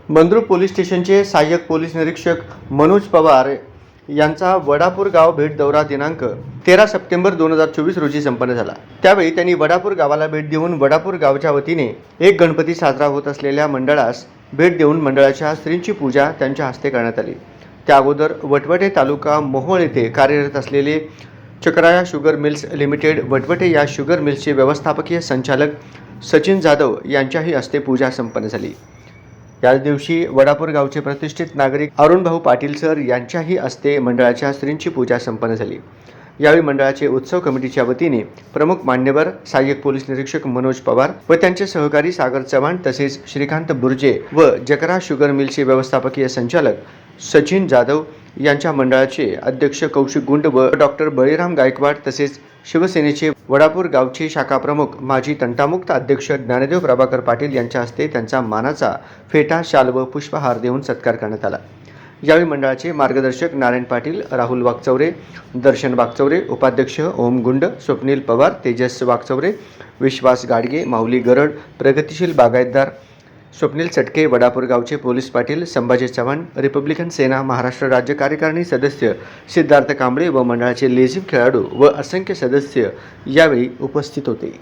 Mandrup police स्टेशनचे सहाय्यक police निरीक्षक मनोज पवार यांचा वडापूर गाव भेट दौरा दिनांक 13 सप्टेंबर 2024 रोजी संपन्न झाला। त्यावेळी त्यांनी वडापूर गावाला भेट देऊन वडापूर गावच्या वतीने एक गणपती साजरा होत असलेल्या मंडळास भेट देऊन मंडळाच्या श्रींची पूजा त्यांच्या हस्ते करण्यात आली। त्या अगोदर वटवटे तालुका मोहोळ येथे कार्यरत असलेले चक्राया शुगर मिल्स लिमिटेड वटवटे या शुगर मिल्सचे व्यवस्थापकीय संचालक सचिन जाधव यांच्याही हस्ते पूजा संपन्न झाली। याच दिवशी वडापूर गावचे प्रतिष्ठित नागरिक अरुण भाऊ पाटील सर यांच्याही हस्ते मंडळाच्या श्रींची पूजा संपन्न झाली। यावेळी मंडळाचे उत्सव कमिटीच्या वतीने प्रमुख मान्यवर सहाय्यक पोलीस निरीक्षक मनोज पवार व त्यांचे सहकारी सागर चव्हाण तसेच श्रीकांत बुर्जे व जकरा शुगर मिलचे व्यवस्थापकीय संचालक सचिन जाधव यांच्या मंडळाचे अध्यक्ष कौशिक गुंड व डॉक्टर बळीराम गायकवाड तसेच शिवसेनेचे वडापूर गावचे शाखा प्रमुख माजी तंटामुक्त अध्यक्ष ज्ञानदेव प्रभाकर पाटील यांच्या हस्ते त्यांचा मानाचा फेटा शाल व पुष्पहार देऊन सत्कार करण्यात आला। यावेळी मंडळाचे मार्गदर्शक नारायण पाटील, राहुल वागचौरे, दर्शन वागचौरे, उपाध्यक्ष ओम गुंड, स्वप्नील पवार, तेजस वागचौरे, विश्वास गाडगे, माऊली गरड, प्रगतिशील बागायतदार स्वप्नील चटके, वडापूर गावचे पोलीस पाटील संभाजी चव्हाण, रिपब्लिकन सेना महाराष्ट्र राज्य कार्यकारिणी सदस्य सिद्धार्थ कांबळे व मंडळाचे लेझीम खेळाडू व असंख्य सदस्य यावेळी उपस्थित होते।